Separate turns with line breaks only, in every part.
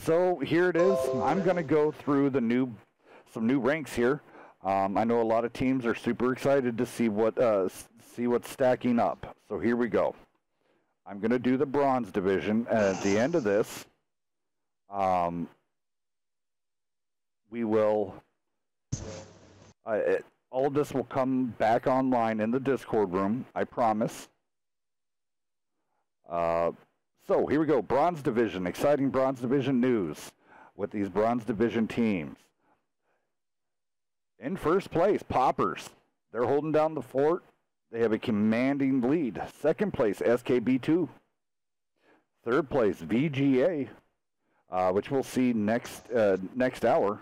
So here it is. I'm going to go through some new ranks here. I know a lot of teams are super excited to see what's stacking up. So here we go. I'm going to do the bronze division. At the end of this, we will. All of this will come back online in the Discord room. I promise. So here we go. Bronze division. Exciting bronze division news with these bronze division teams. In first place, Poppers. They're holding down the fort. They have a commanding lead. Second place, SKB2. Third place, VGA, which we'll see next hour.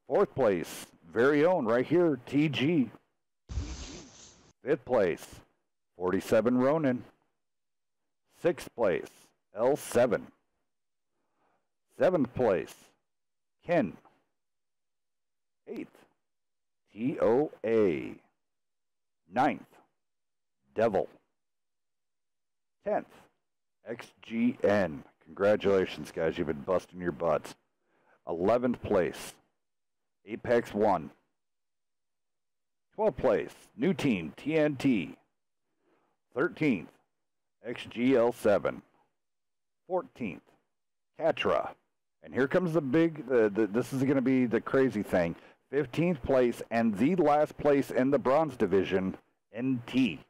Fourth place, very own right here, TG. Fifth place, 47 Ronin. Sixth place, L7. Seventh place, Ken. Eighth, TOA. Ninth, Devil. 10th, XGN. Congratulations, guys. You've been busting your butts. 11th place, Apex 1. 12th place, new team, TNT. 13th, XGL7. 14th, Catra. And here comes the big, this is going to be the crazy thing. 15th place and the last place in the bronze division, NT.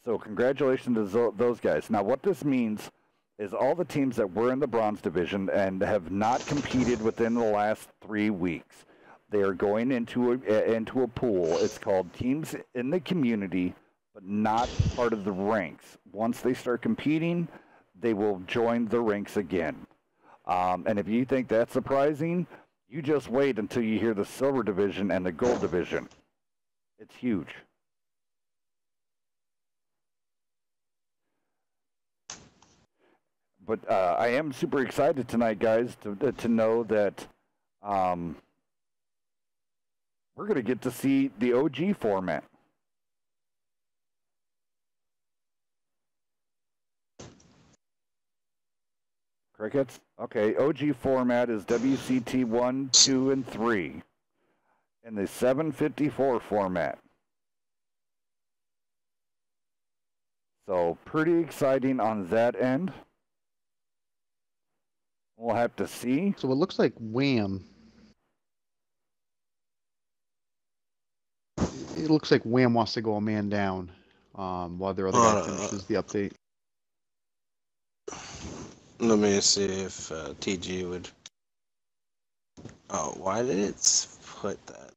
So congratulations to those guys. Now what this means is all the teams that were in the bronze division and have not competed within the last 3 weeks, they are going into a pool. It's called Teams in the Community, but not part of the ranks. Once they start competing, they will join the ranks again. And if you think that's surprising, you just wait until you hear the silver division and the gold division. It's huge. But I am super excited tonight, guys, to know that we're going to get to see the OG format. Crickets? Okay, OG format is WCT 1, 2, and 3 in the 754 format. So pretty exciting on that end. We'll have to see.
So it looks like WHAM. It looks like WHAM wants to go a man down while their other guy finishes the update.
Let me see if TG would. Oh, why did it put that?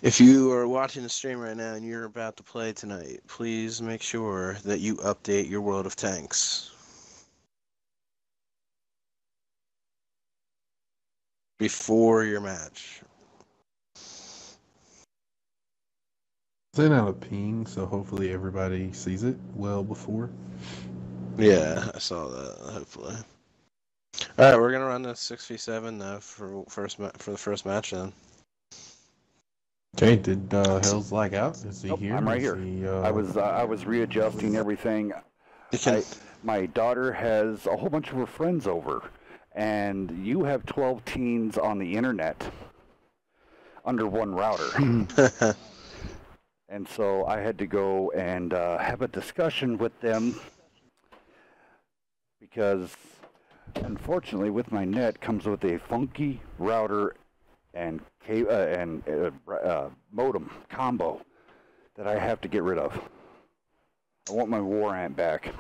If you are watching the stream right now and you're about to play tonight, please make sure that you update your World of Tanks before your match.
Send out a ping, so hopefully everybody sees it well before.
Yeah, I saw that, hopefully. Alright, we're going to run the 6v7 for the first match then.
Okay, did Hells lag out? Is he
Nope,
here?
I'm right
Is
here.
he,
I was readjusting everything. My daughter has a whole bunch of her friends over, and you have 12 teens on the internet under one router. And so I had to go and have a discussion with them because, unfortunately, with my net comes with a funky router and modem combo that I have to get rid of. I want my war ant back.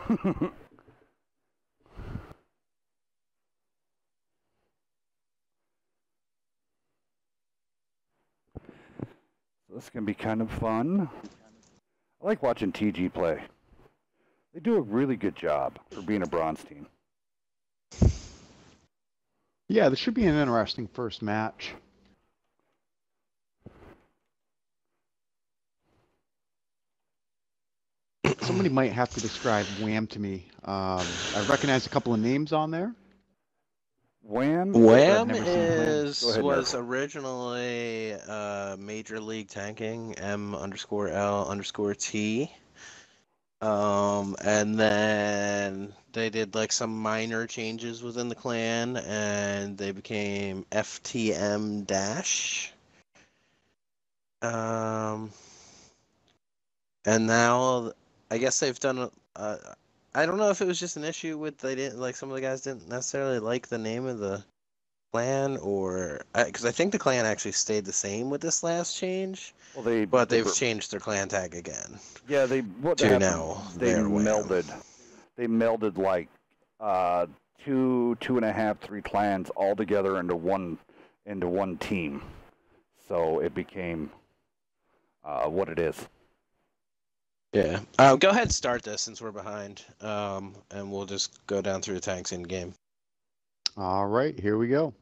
This is going to be kind of fun. I like watching TG play. They do a really good job for being a bronze team.
Yeah, this should be an interesting first match. Somebody might have to describe WHAM to me. I recognize a couple of names on there.
WHAM?
WHAM
never seen WHAM.
Go ahead,
was
Nerf.
originally Major League Tanking, M_L_T. And then they did like some minor changes within the clan, and they became FTM Dash. And now I guess they've done. I don't know if it was just an issue with they didn't like some of the guys didn't necessarily like the name of the clan, or because I think the clan actually stayed the same with this last change.
Well,
they've changed their clan tag again.
Yeah, they
melded.
They melded like 2.5, 3 clans all together into one team. So it became what it is.
Yeah. Go ahead and start this since we're behind. And we'll just go down through the tanks in game.
All right, here we go.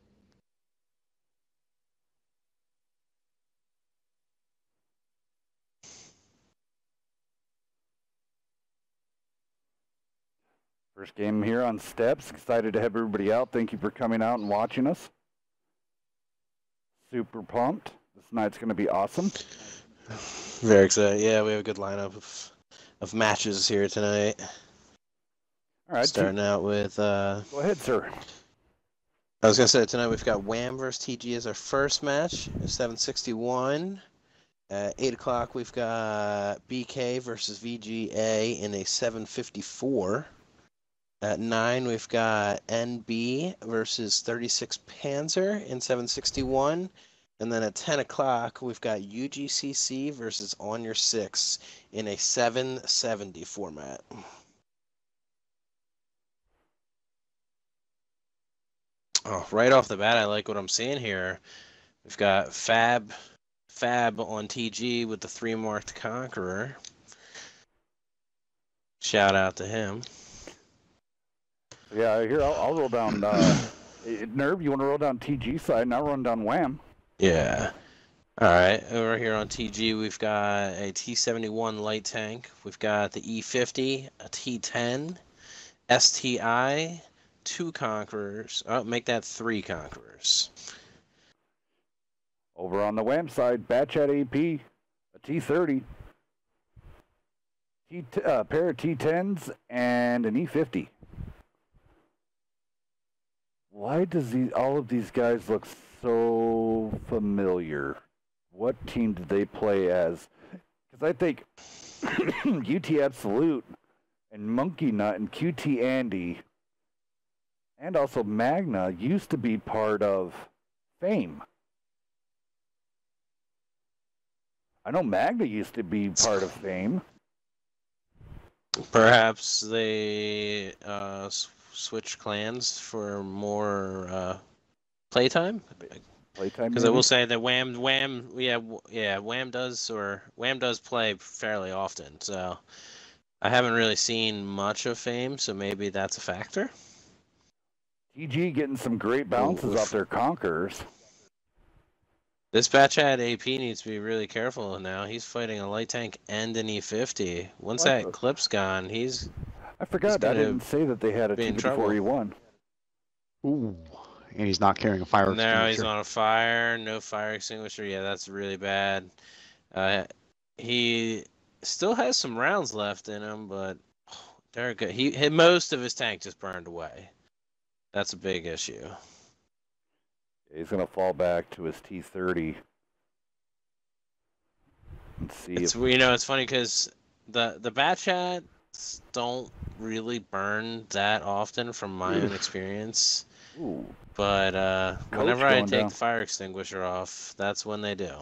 First game here on Steps. Excited to have everybody out. Thank you for coming out and watching us. Super pumped. This night's going to be awesome.
Very excited. Yeah, we have a good lineup of matches here tonight.
All right.
Starting out with...
Go ahead, sir.
I was going to say, tonight we've got WHAM versus TG as our first match, 761. At 8 o'clock, we've got BK versus VGA in a 754. At 9, we've got NB versus 36 Panzer in 761. And then at 10 o'clock, we've got UGCC versus On Your 6 in a 770 format. Oh, right off the bat, I like what I'm seeing here. We've got Fab on TG with the 3 marked Conqueror. Shout out to him.
Yeah, here, I'll roll down. Nerv, you want to roll down TG side, and I'll run down WHAM.
Yeah. All right. Over here on TG, we've got a T-71 light tank. We've got the E-50, a T-10, STI, 2 Conquerors. Oh, make that 3 Conquerors.
Over on the WHAM side, Batch at AP, a T-30, a pair of T-10s, and an E-50. Why does all of these guys look so familiar? What team did they play as? Because I think UT Absolute and Monkey Nut and QT Andy and also Magna used to be part of Fame. I know Magna used to be part of Fame.
Perhaps they switch clans for more playtime. Because I will say that WHAM does play fairly often. So I haven't really seen much of Fame, so maybe that's a factor.
TG getting some great bounces off their Conquerors.
This batch at AP needs to be really careful now. He's fighting a light tank and an E50. Once that clip's gone, he's...
I forgot, I didn't say that they had a T-54E1.
Ooh, and he's not carrying a fire extinguisher.
Now he's on a fire, no fire extinguisher. Yeah, that's really bad. He still has some rounds left in him, but they're good. Most of his tank just burned away. That's a big issue.
He's going to fall back to his T-30. Let's see.
It's funny because the bat chats don't really burn that often from my own experience.
Ooh.
But whenever I take the fire extinguisher off, that's when they do.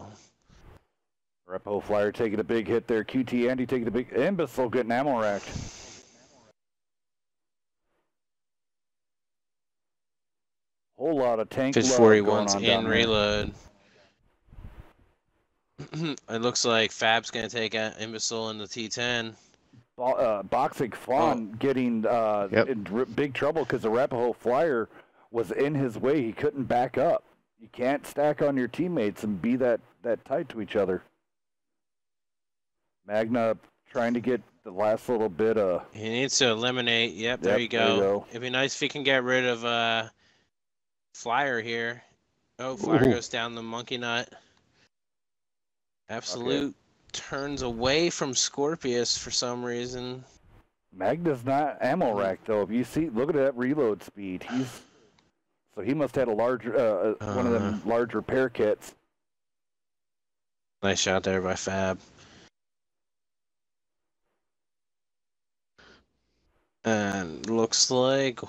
Repo Flyer taking a big hit there. QT Andy taking a big... Imbecile getting ammo racked. Whole lot of tank love going on down
in reload. It looks like Fab's going to take out Imbecile in the T10.
Boxic Fawn getting in big trouble because the Arapaho Flyer was in his way. He couldn't back up. You can't stack on your teammates and be that tight to each other. Magna trying to get the last little bit of...
He needs to eliminate. Yep, there you go. It'd be nice if he can get rid of Flyer here. Oh, Flyer goes down the monkey nut. Absolute turns away from Scorpius for some reason.
Magna's not ammo rack though. If you see, look at that reload speed. So he must have had a larger one of them large repair kits.
Nice shot there by Fab. And looks like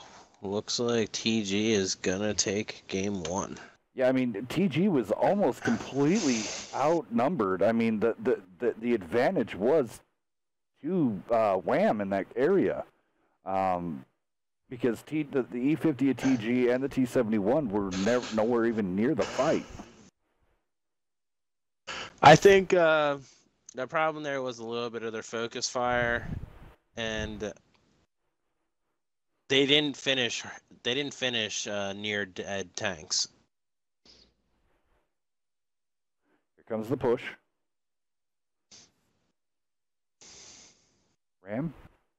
TG is gonna take game 1.
Yeah, I mean TG was almost completely outnumbered. I mean the advantage was to WHAM in that area, because the E50 of TG and the T71 were nowhere even near the fight.
I think the problem there was a little bit of their focus fire, and they didn't finish near dead tanks.
Here comes the push. Ram?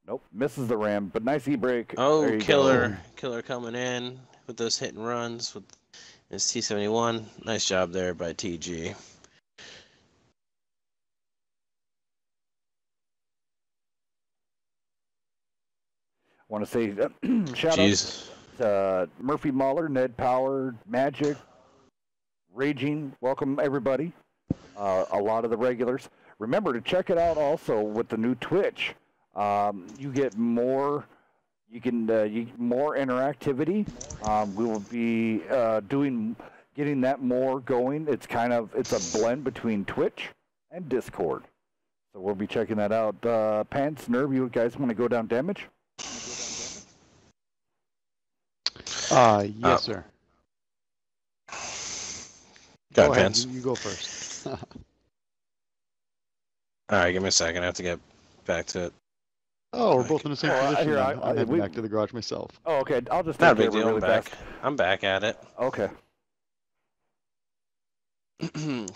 Nope, misses the ram, but nice E-break.
Oh, Killer coming in with those hit and runs with his T71. Nice job there by TG.
I want to say shout out to Murphy Mahler, Ned Power, Magic, Raging. Welcome everybody. A lot of the regulars. Remember to check it out also with the new Twitch. You get more. You can more interactivity. We will be getting that more going. It's a blend between Twitch and Discord. So we'll be checking that out. Pants, Nerve, you guys want to go down damage?
Yes, sir.
Go
ahead,
Pants.
You go first.
All right, give me a second. I have to get back to it.
Oh, we're both in the same position.
Here,
I'm heading back to the garage myself.
Oh, okay. I'll just
Not a
take
big deal.
really
I'm back.
fast.
I'm back at it.
Okay.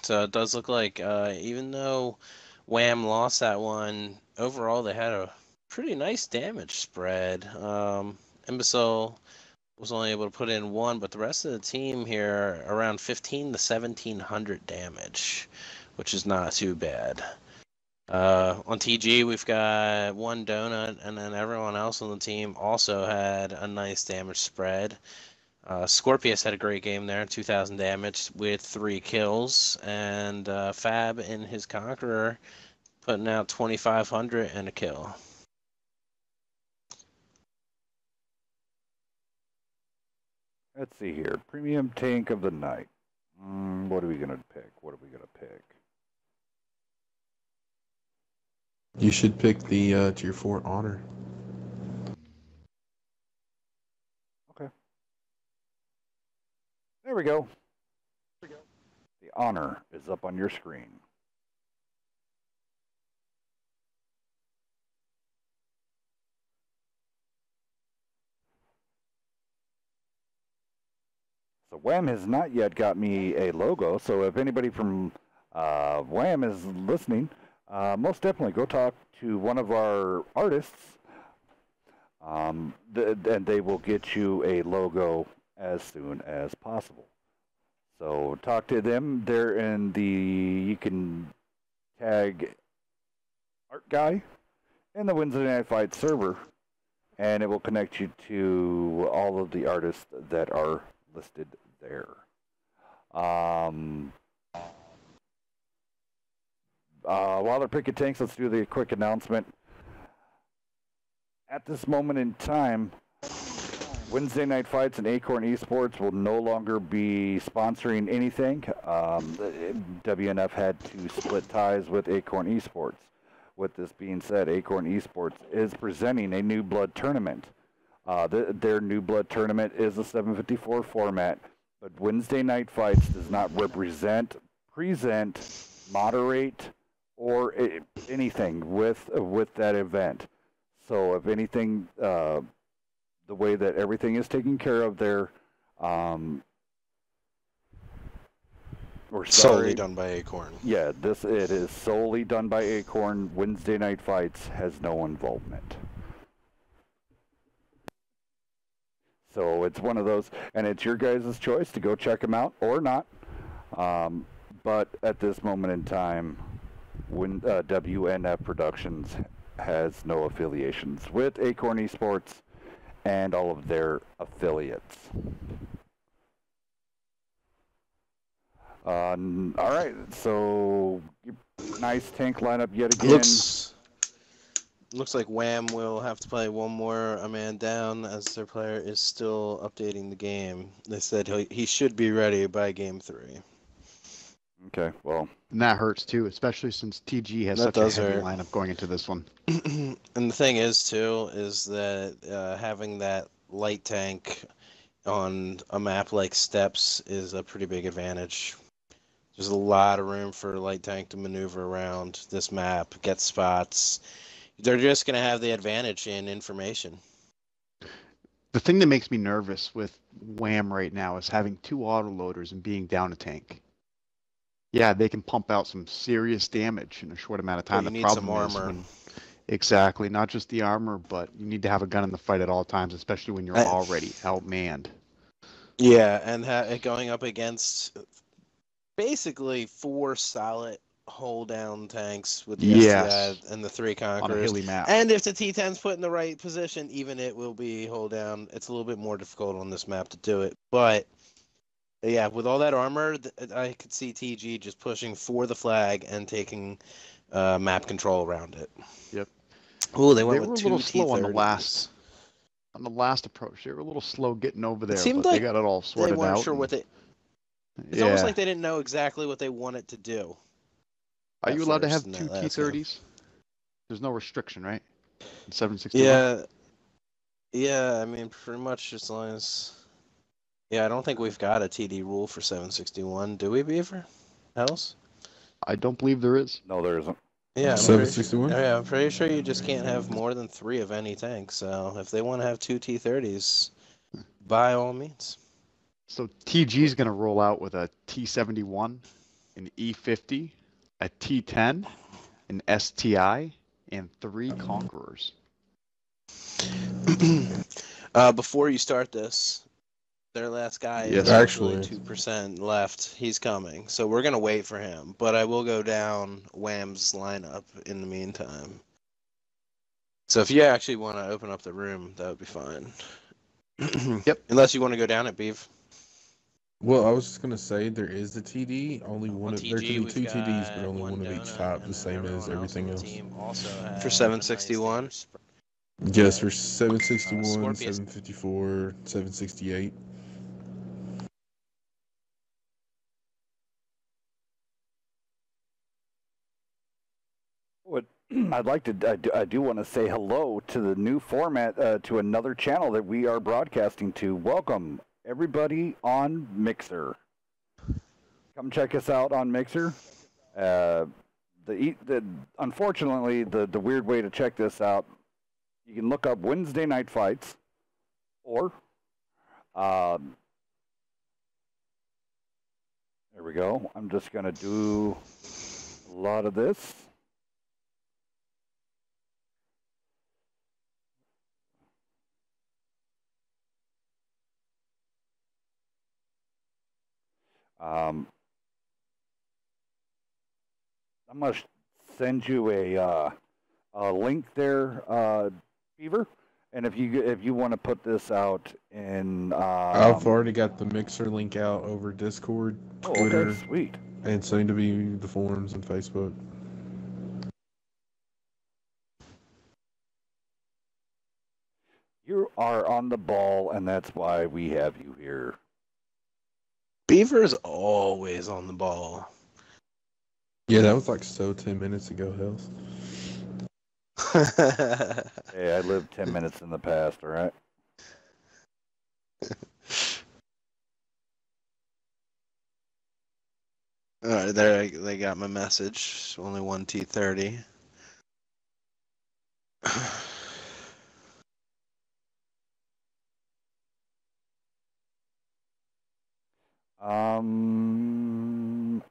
So it does look like even though WHAM lost that one, overall they had a pretty nice damage spread. Imbecile was only able to put in 1, but the rest of the team here around 15 to 1700 damage, which is not too bad. On TG, we've got 1 donut, and then everyone else on the team also had a nice damage spread. Scorpius had a great game there, 2,000 damage with 3 kills, and Fab in his Conqueror putting out 2,500 and a kill.
Let's see here. Premium tank of the night. What are we gonna pick?
You should pick the Tier 4 Honor.
Okay. There we go. The Honor is up on your screen. So WHAM has not yet got me a logo, so if anybody from WHAM is listening, most definitely go talk to one of our artists, and they will get you a logo as soon as possible. So talk to them. They're in you can tag Art Guy in the Wednesday Night Fight server, and it will connect you to all of the artists that are listed there. While they're picking tanks, let's do the quick announcement. At this moment in time, Wednesday Night Fights and Acorn Esports will no longer be sponsoring anything. WNF had to split ties with Acorn Esports. With this being said, Acorn Esports is presenting a New Blood tournament. Their New Blood tournament is a 754 format, but Wednesday Night Fights does not present moderate or anything with that event. So if anything, the way that everything is taken care of there, we're sorry.
Solely done by Acorn.
Yeah, it is solely done by Acorn. Wednesday Night Fights has no involvement. So it's one of those, and it's your guys' choice to go check them out or not. But at this moment in time, when WNF Productions has no affiliations with Acorn Esports and all of their affiliates. All right, so nice tank lineup yet again.
Looks like WHAM will have to play one more a man down as their player is still updating the game. They said he should be ready by game 3.
Okay, well.
And that hurts too, especially since TG has such a heavy lineup going into this one.
And the thing is too, is that having that light tank on a map like Steps is a pretty big advantage. There's a lot of room for light tank to maneuver around this map, get spots. They're just going to have the advantage in information.
The thing that makes me nervous with WHAM right now is having 2 autoloaders and being down a tank. Yeah, they can pump out some serious damage in a short amount of time.
But you
the
need
problem
some armor.
Exactly, not just the armor, but you need to have a gun in the fight at all times, especially when you're already outmanned.
Yeah, and going up against basically 4 solid hold down tanks with the STI and the 3 Conquerors.
On a hilly map.
And if the T10's put in the right position, even it will be hold down. It's a little bit more difficult on this map to do it. But yeah, with all that armor, I could see TG just pushing for the flag and taking map control around it.
Yep.
Oh, they
were
with
a
2
little slow on the
T30s.
last approach. They were a little slow getting over there,
seemed
but
like
they got it all sorted out.
They weren't sure what they... It's almost like they didn't know exactly what they wanted to do.
Are you allowed to have 2 T30s? There's no restriction, right? In 761?
Yeah. Yeah, I mean, pretty much as long as... Yeah, I don't think we've got a TD rule for 761. Do we, Beaver? Else?
I don't believe there is.
No, there isn't.
Yeah,
761?
I'm pretty sure you just can't have more than 3 of any tank. So if they want to have 2 T30s, by all means.
So TG is going to roll out with a T71, an E50, a T10, an STI, and 3 Conquerors.
Before you start this, their last guy is
actually
2% left. He's coming. So we're going to wait for him. But I will go down WHAM's lineup in the meantime. So if you actually want to open up the room, that would be fine.
Yep.
Unless you want to go down it, Beef.
Well, I was just gonna say there is a TD. Only one.
TG,
There can be 2
we've
TDs,
got
but only one of
donut,
each type,
and
the same
everyone
as everything
on
else.
the team also for 761.
Yes, for 761,
Scorpius.
754, 768.
What I'd like to, I do want to say hello to the new format, to another channel that we are broadcasting to. Welcome, everybody on Mixer. Come check us out on Mixer. Unfortunately, the weird way to check this out, you can look up Wednesday Night Fights, or there we go. I'm just going to do a lot of this. I'm going to send you a link there, Beaver, and if you want to put this out in,
I've already got the Mixer link out over Discord, Twitter,
okay, sweet,
and soon to be the forums and Facebook.
You are on the ball, and that's why we have you here.
Beaver is always on the ball.
Yeah, that was like 10 minutes ago, Hells.
Hey, I lived 10 minutes in the past, all right?
All right, there they got my message. Only one T30.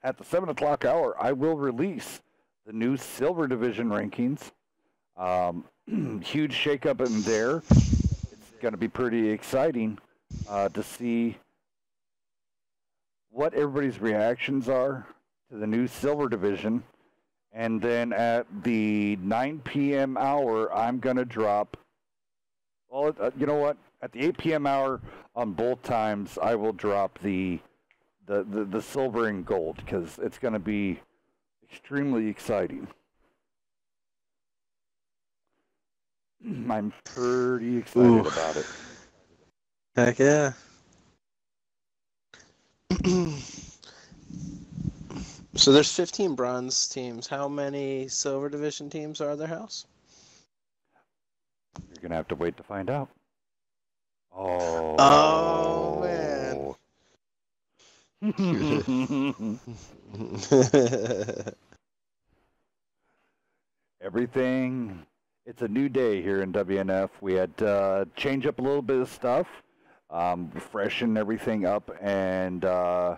At the 7 o'clock hour, I will release the new Silver Division rankings. Huge shakeup in there. It's going to be pretty exciting to see what everybody's reactions are to the new Silver Division. And then at the 9 p.m. hour, I'm going to drop, well, you know what? At the 8 p.m. hour on both times, I will drop the silver and gold because it's going to be extremely exciting. I'm pretty excited about it.
Heck yeah. So there's 15 bronze teams. How many silver division teams are there, House?
You're going to have to wait to find out.
Oh man.
Everything, it's a new day here in WNF. We had to change up a little bit of stuff, freshen everything up, and I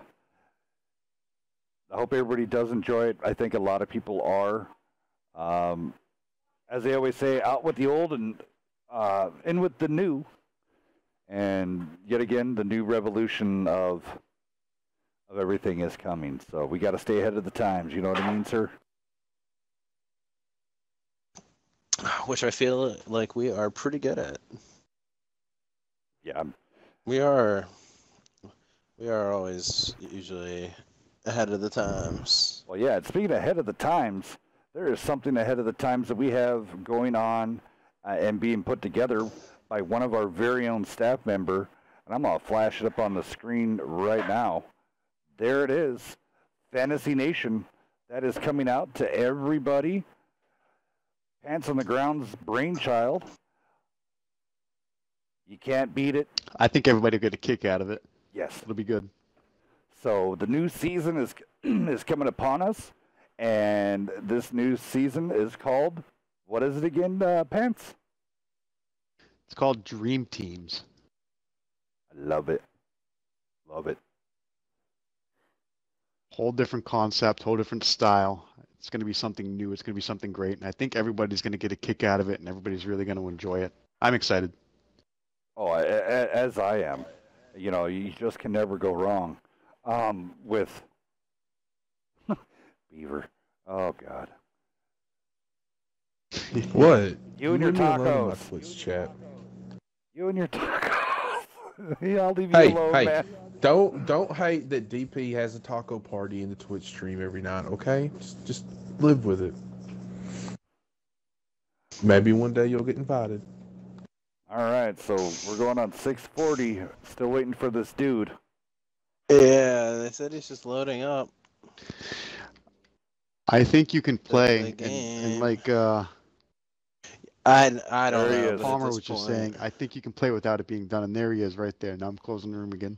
hope everybody does enjoy it. I think a lot of people are. As they always say, out with the old and in with the new. And yet again, the new revolution of everything is coming. So we got to stay ahead of the times. You know what I mean, sir?
Which I feel like we are pretty good at.
Yeah.
We are always usually ahead of the times.
Well, yeah, speaking of ahead of the times, there is something ahead of the times that we have going on and being put together by one of our very own staff member. And I'm going to flash it up on the screen right now. There it is. Fantasy Nation. That is coming out to everybody. Pants on the Ground's brainchild. You can't beat it.
I think everybody will get a kick out of it.
Yes.
It'll be good.
So the new season is coming upon us, and this new season is called, what is it again, Pants?
It's called Dream Teams.
I love it. Love it.
Whole different concept, whole different style. It's going to be something new. It's going to be something great, and I think everybody's going to get a kick out of it, and everybody's really going to enjoy it. I'm excited.
Oh, as I am. You know, you just can never go wrong with Beaver. Oh, God.
What?
You and your
Leave me alone in my
tacos.
Twitch chat.
You and your tacos. Yeah, I'll leave you alone, man.
Don't hate that DP has a taco party in the Twitch stream every night, okay? Just live with it. Maybe one day you'll get invited.
All right, so we're going on 6:40. Still waiting for this dude.
Yeah, they said he's just loading up.
I think you can play
the
and
game.
like
I don't
There he
know.
is.
but at
Palmer
this
was just
point-
saying, I think you can play without it being done, and there he is right there. Now I'm closing the room again.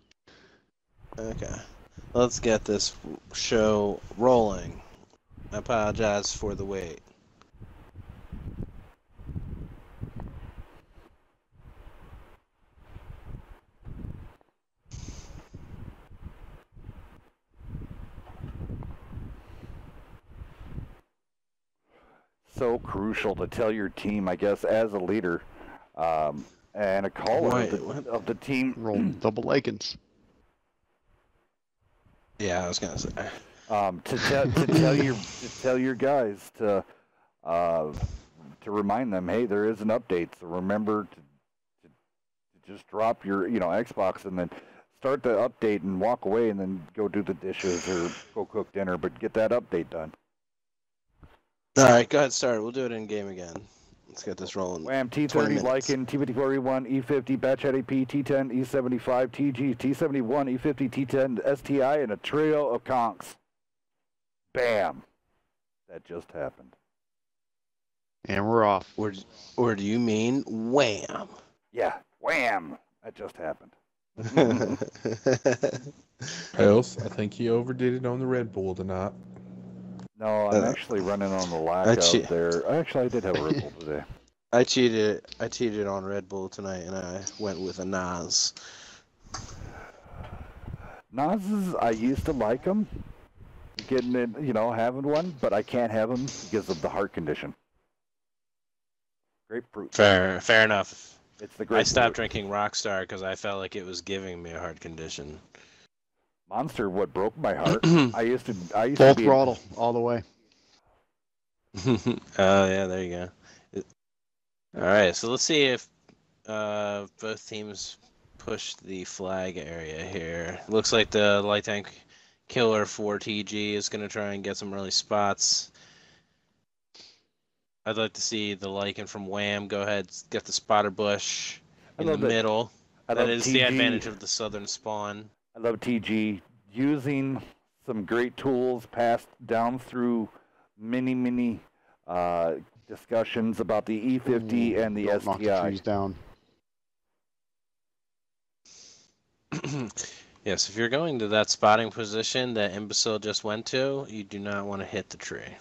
Okay, let's get this show rolling. I apologize for the wait.
So crucial to tell your team, I guess, as a leader and a caller
Wait,
of the team.
Roll double likings.
Yeah, I was gonna say.
To tell your guys to remind them, hey, there is an update. So remember to just drop your Xbox and then start the update and walk away and then go do the dishes or go cook dinner, but get that update done.
All right, go ahead, start. We'll do it in game again. Let's get this rolling.
WHAM,
20
T30,
minutes.
Lycan, T54E1, E50, Batch AP, T10, E75, TG, T71, E50, T10, STI, and a trio of conks. Bam. That just happened.
And we're off.
Or do you mean wham?
Yeah, wham. That just happened.
Else, I think he overdid it on the Red Bull tonight.
No, I'm actually running on the lack out there. Actually, I did have a Red Bull today.
I cheated on Red Bull tonight, and I went with a Nas.
Nas's, I used to like them, getting it, having one, but I can't have them because of the heart condition. Grapefruit.
Fair enough.
It's the grapefruit.
I stopped drinking Rockstar because I felt like it was giving me a heart condition.
Monster, what broke my heart? I used to
Full throttle all the way.
Oh yeah, there you go. All right, so let's see if both teams push the flag area here. Looks like the light tank killer for TG is going to try and get some early spots. I'd like to see the Lycan from WHAM go ahead, get the spotter bush in the middle. That is the advantage of the southern spawn.
I love TG using some great tools passed down through many discussions about the E50 and the
Don't knock the
STI.
trees down.
Yes, if you're going to that spotting position that Imbecile just went to, you do not want to hit the tree.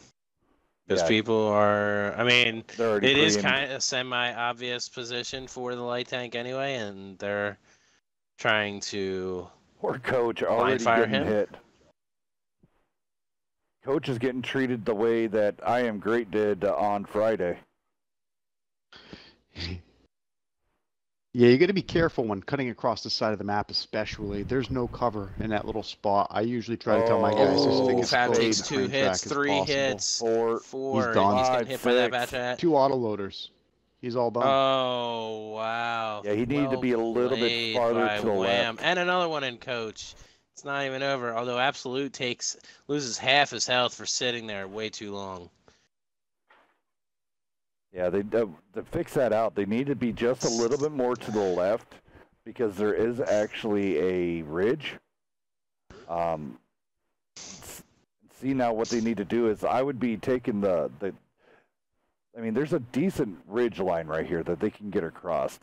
Because people are, I mean, it is kind of a semi-obvious position for the light tank anyway, and they're trying to
Poor Coach already getting hit. Coach is getting treated the way that I Am Great did on Friday.
Yeah, you got to be careful when cutting across the side of the map, especially. There's no cover in that little spot. I usually try to tell my guys to stick as
Fab
close
takes
to
2
the
hits,
track
3
as possible.
hits, 4.
He's done.
He's getting hit by that Batchat.
2 autoloaders. He's all done.
Oh, wow.
Yeah, he needed to be a little bit farther to the left.
And another one in Coach. It's not even over, although Absolute loses half his health for sitting there way too long.
Yeah, to fix that out, they need to be just a little bit more to the left because there is actually a ridge. See, now what they need to do is I would be taking I mean, there's a decent ridge line right here that they can get across.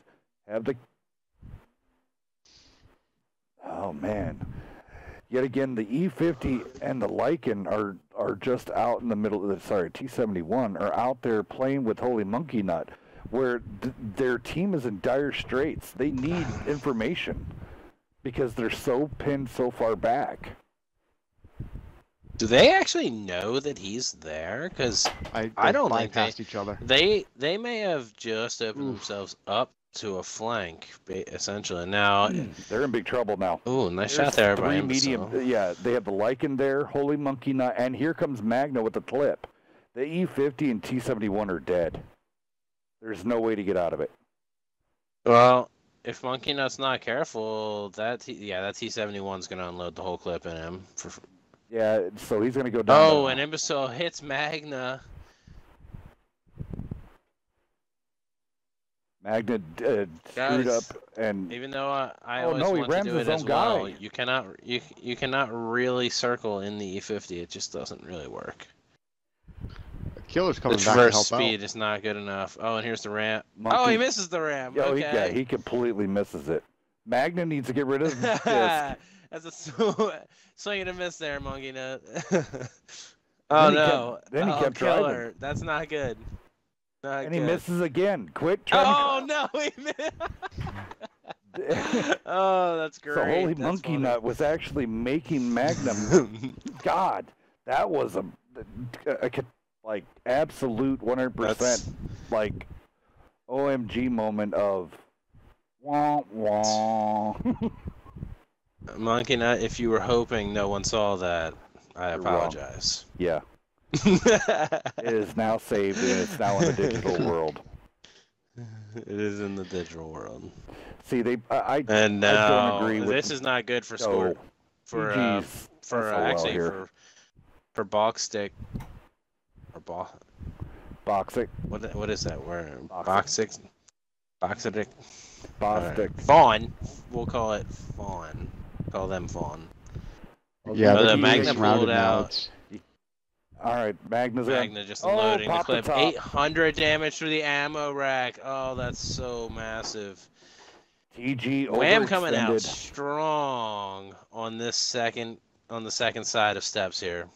Oh, man. Yet again, the E50 and the Lycan are just out in the middle. T71 are out there playing with Holy Monkey Nut, where their team is in dire straits. They need information because they're so pinned so far back.
Do they actually know that he's there? Because I don't think
past each other.
They may have just opened themselves up to a flank, essentially. Now
they're in big trouble now.
Ooh, nice shot there by
medium. Yeah, they have the Lycan there, Holy Monkey Nut, and here comes Magna with the clip. The E50 and T71 are dead. There's no way to get out of it.
Well, if Monkey Nut's not careful, that T71's going to unload the whole clip in him.
Yeah, so he's going to go down.
Oh, and Imbecile hits Magna.
Magna screwed up, and
even though I always want to do it as well, you cannot really circle in the E50. It just doesn't really work.
Killer's coming
back
to help out.
The traverse speed is not good enough. Oh, and here's the ramp. Oh, he misses the ramp.
Yeah, he completely misses it. Magna needs to get rid of this.
That's a swing and a miss there, Monkey Nut. Oh no!
Then he kept
Killer.
driving.
That's not good.
And he misses again. Quit trying.
Oh no! He missed. Oh, that's great.
So Holy Monkey Nut was actually making Magnum. God, that was a like absolute 100% like OMG moment of wah wah.
Monkey Nut, if you were hoping no one saw that, I apologize.
Yeah. It is now saved and it's now in the digital world.
It is in the digital world.
See, I
don't agree with
this.
Is not good for score. For box stick or
boxic.
What is that word? Boxic. Boxic.
Bostick.
Fawn. We'll call it Fawn. Call them Fawn.
Yeah,
the Magna pulled out.
All right, Magna
just loading the clip. 800 damage through the ammo rack. Oh, that's so massive.
TG
Wham coming out
overextended.
strong on the second side of steps here.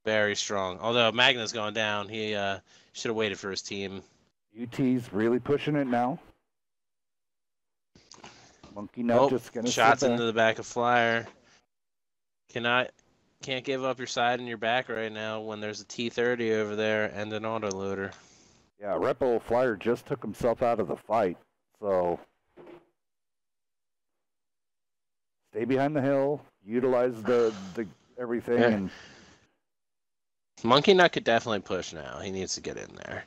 Very strong. Although Magna's going down, he should have waited for his team.
UT's really pushing it now. Monkey Nut just gonna
shots
sit back.
into the back of Flyer. Can't give up your side and your back right now when there's a T30 over there and an autoloader.
Yeah, Repo Flyer just took himself out of the fight, so stay behind the hill, utilize the everything,
Yeah.
and
Monkey Nut could definitely push now. He needs to get in there.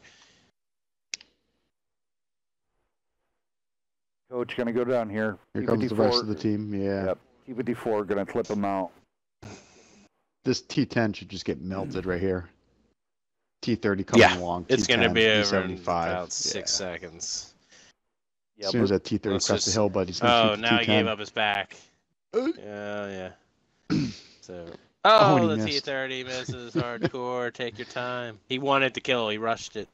Coach gonna go down here.
Here comes the rest of the team. Yeah.
Yep. T54 gonna clip him out.
This T10 should just get melted right here. T30 coming along.
It's
T10,
going to be over in
T75.
about 6 seconds.
As soon as that T30 crosses the hill, but he's going to shoot the
now
T10.
he gave up his back. Yeah. So,
he
the
missed.
T30 misses hardcore. Take your time. He wanted to kill. He rushed it.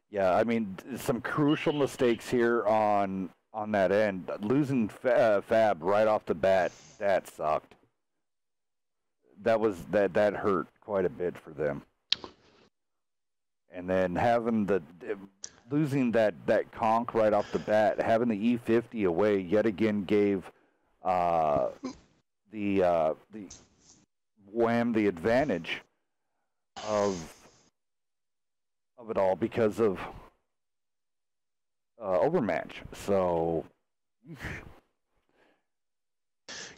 Yeah, I mean, some crucial mistakes here on that end. Losing Fab right off the bat, that sucked. That hurt quite a bit for them. And then having losing that conch right off the bat, having the E50 away yet again gave the WHAM the advantage of it all because of overmatch. So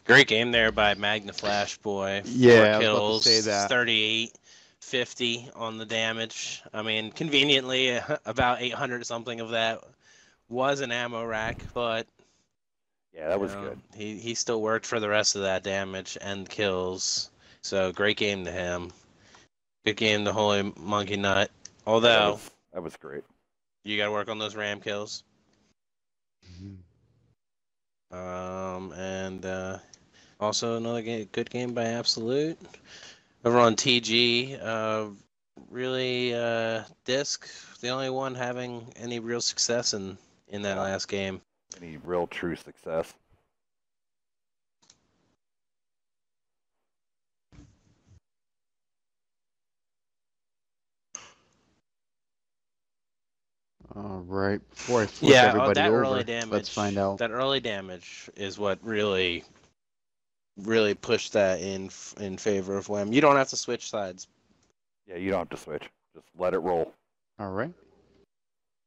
Great game there by Magna Flash Boy. 4
Yeah,
kills,
I was about to say that.
3850 on the damage. I mean, conveniently, about 800 something of that was an ammo rack, but
yeah, that was good.
He still worked for the rest of that damage and kills. So great game to him. Good game to Holy Monkey Nut. Although
that was great.
You got to work on those ram kills. Also another good game by Absolute. Over on TG, really Disc, the only one having any real success in that last game.
Any real true success.
All right. Before I flip everybody
that
over,
early damage,
let's find out.
That early damage is what really pushed that in favor of WHAM. You don't have to switch sides.
Yeah, you don't have to switch. Just let it roll.
All right.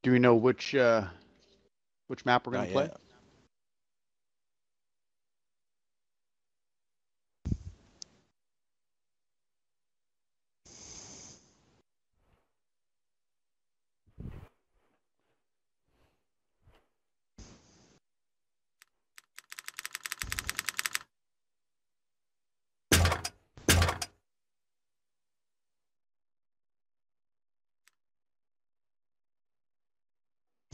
Do we know which map we're going to play?
Yet.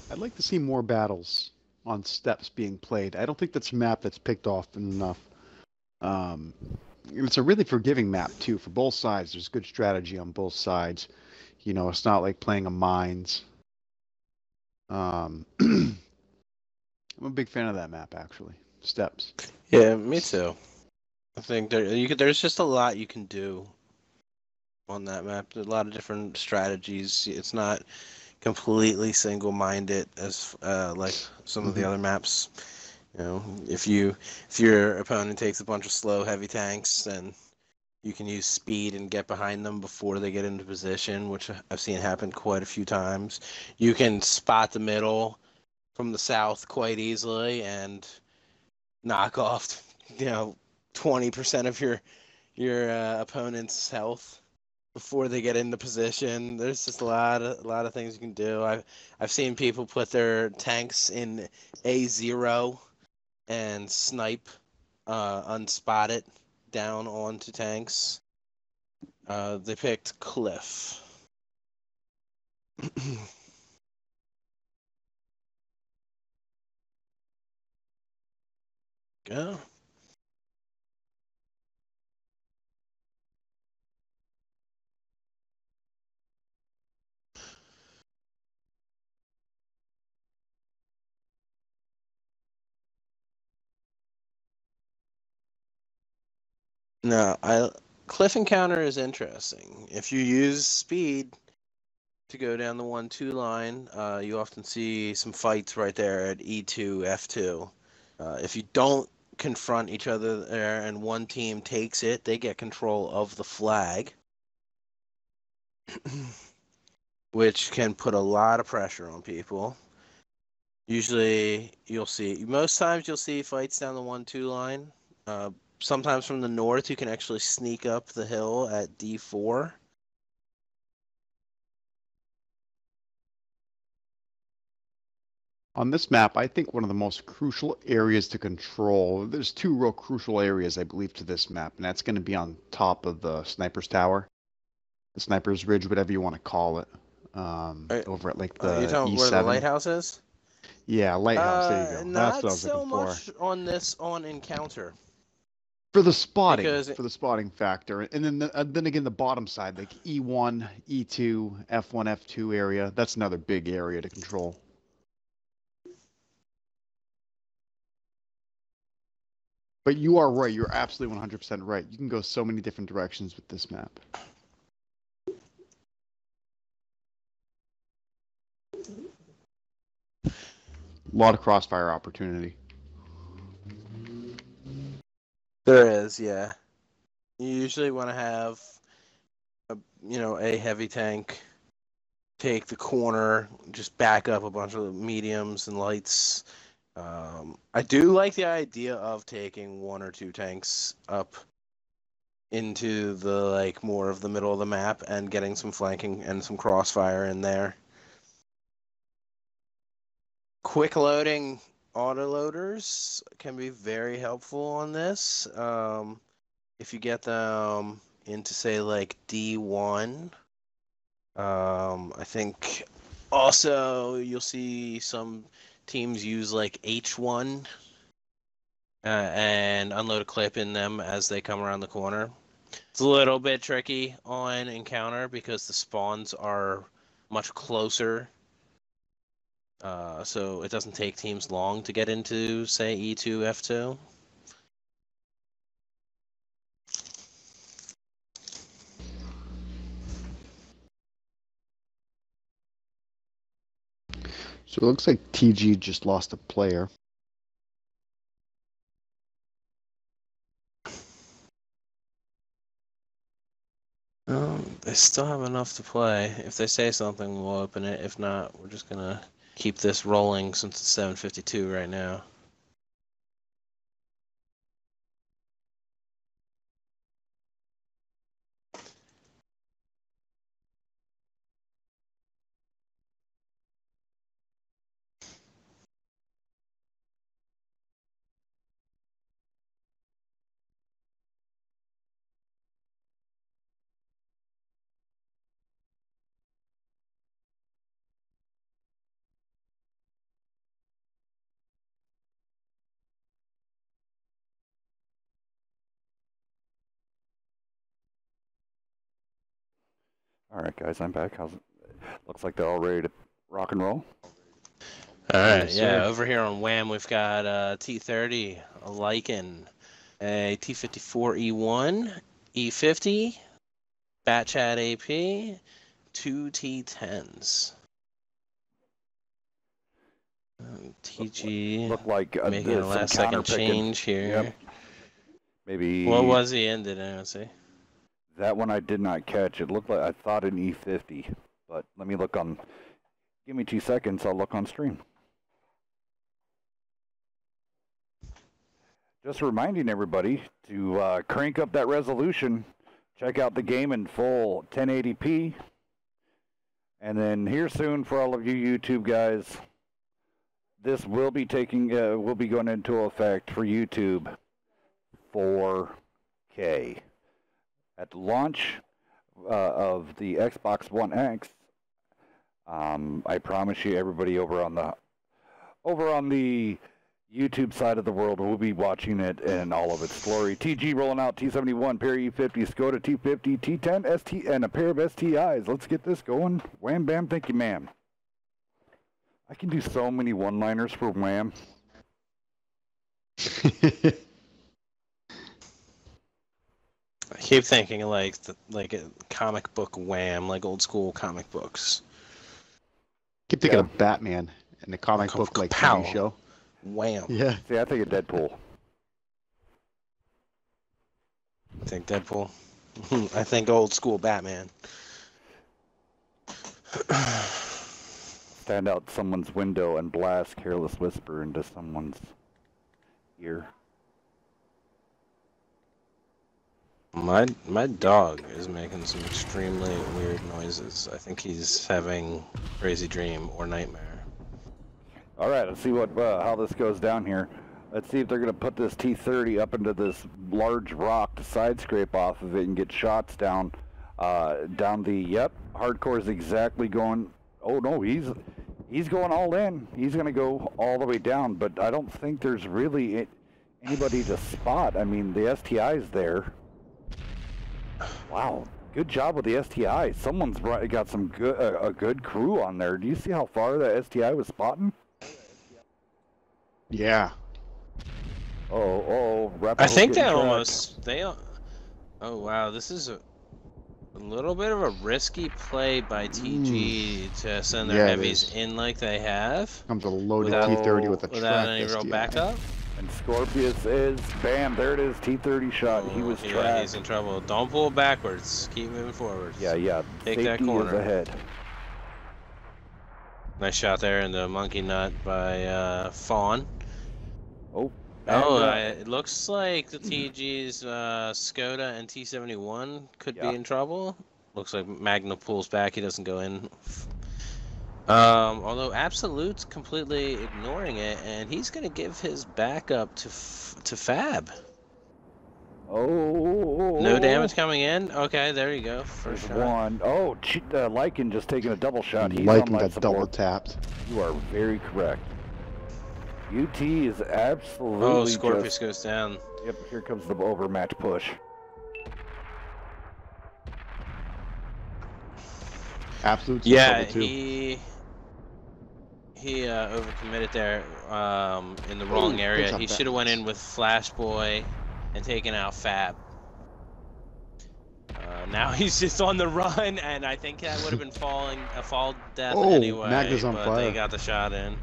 I'd like to see more battles on steps being played. I don't think that's a map that's picked off enough. It's a really forgiving map, too, for both sides. There's good strategy on both sides. You know, it's not like playing a mines. I'm a big fan of that map, actually. Steps.
Yeah, me too. I think there's just a lot you can do on that map. There's a lot of different strategies. It's not completely single-minded as like some of the other maps. You know, if your opponent takes a bunch of slow heavy tanks, then you can use speed and get behind them before they get into position, which I've seen happen quite a few times. You can spot the middle from the south quite easily and knock off 20% of your opponent's health before they get into position. There's just a lot of things you can do. I've seen people put their tanks in A0 and snipe unspotted down onto tanks. They picked Cliff. Go. No, cliff encounter is interesting. If you use speed to go down the 1-2 line, you often see some fights right there at E2, F2. If you don't confront each other there and one team takes it, they get control of the flag, which can put a lot of pressure on people. Usually, most times you'll see fights down the 1-2 line. Sometimes from the north, you can actually sneak up the hill at D4.
On this map, I think one of the most crucial areas to control, there's two real crucial areas, I believe, to this map, and that's going to be on top of the sniper's tower, the sniper's ridge, whatever you want to call it, over at like
You're
the
talking
E7.
where the lighthouse is?
Yeah, lighthouse, there you go. That's what I
Not
was
so
looking for.
much on encounter.
For the spotting,
Because
for the spotting factor. And then again, the bottom side, like E1, E2, F1, F2 area, that's another big area to control. But you are right. You're absolutely 100% right. You can go so many different directions with this map. A lot of crossfire opportunity.
there is, yeah. You usually want to have, a heavy tank take the corner, just back up a bunch of mediums and lights. I do like the idea of taking one or two tanks up into the more of the middle of the map and getting some flanking and some crossfire in there. Quick loading autoloaders can be very helpful on this. If you get them into say like D1, I think also you'll see some teams use like H1 and unload a clip in them as they come around the corner. It's a little bit tricky on encounter because the spawns are much closer. So it doesn't take teams long to get into, say, E2, F2.
So it looks like TG just lost a player.
They still have enough to play. If they say something, we'll open it. If not, we're just gonna keep this rolling since it's 7:52 right now.
All right, guys, I'm back. How's it? Looks like they're all ready to rock and roll.
All right,
Yes,
yeah.
sir.
Over here on WHAM, we've got a T30, a Lycan, a T54E1, E50, Batchat AP, two T10s. TG
Look like
making a
some
last-second
counter-picking.
change here.
Yep. Maybe.
What was he in? Did anyone see?
That one I did not catch. It looked like I thought an E50, but let me look on. Give me 2 seconds. I'll look on stream. Just reminding everybody to crank up that resolution. Check out the game in full 1080p. And then here soon for all of you YouTube guys, this will be going into effect for YouTube 4K. At the launch of the Xbox One X, I promise you, everybody over on the YouTube side of the world will be watching it in all of its glory. TG rolling out T71, pair E50, Skoda T50, T10, ST, and a pair of STIs. Let's get this going. Wham, bam, thank you, ma'am. I can do so many one-liners for Wham.
keep thinking like a comic book Wham, like old school comic books.
Keep thinking of Batman and the comic book like
Pow.
TV show.
Wham.
Yeah.
See, I think of Deadpool.
I think Deadpool. I think old school Batman.
Stand out someone's window and blast Careless Whisper into someone's ear.
My dog is making some extremely weird noises. I think he's having a crazy dream or nightmare.
All right, let's see what how this goes down here. Let's see if they're going to put this T-30 up into this large rock to side scrape off of it and get shots down down the. Yep, Hardcore is exactly going. Oh no, he's going all in. He's going to go all the way down, but I don't think there's really anybody to spot. I mean, the STI's there. Wow, good job with the STI. Someone's got some good a good crew on there. Do you see how far the STI was spotting?
Yeah.
Oh,
I think that almost they. Oh wow, this is a little bit of a risky play by TG to send their heavies in like they have.
Comes a loaded T-30 with a
without any
tracked
real
STI.
backup.
And Scorpius is, bam, there it is, T-30 shot. He was trapped.
He's in trouble. Don't pull backwards. Keep moving forward.
Yeah.
Take that
Safety
corner.
is ahead.
Nice shot there in the monkey nut by Fawn.
Oh.
It looks like the TG's Skoda and T-71 could be in trouble. Looks like Magna pulls back. He doesn't go in. Although Absolute's completely ignoring it, and he's going to give his backup to Fab.
Oh.
No damage coming in? Okay, there you go. First shot.
One. Oh, Lycan just taking a double shot. He's
Lycan
on life
got
support.
double tapped.
You are very correct. UT is absolutely
Oh, Scorpius goes down.
Yep, here comes the overmatch push.
Absolute.
Yeah, he overcommitted there in the wrong area. He should have went in with Flash Boy and taken out Fab. Now he's just on the run, and I think that would have been a fall death anyway.
Magna's on
but
fire.
They got the shot in.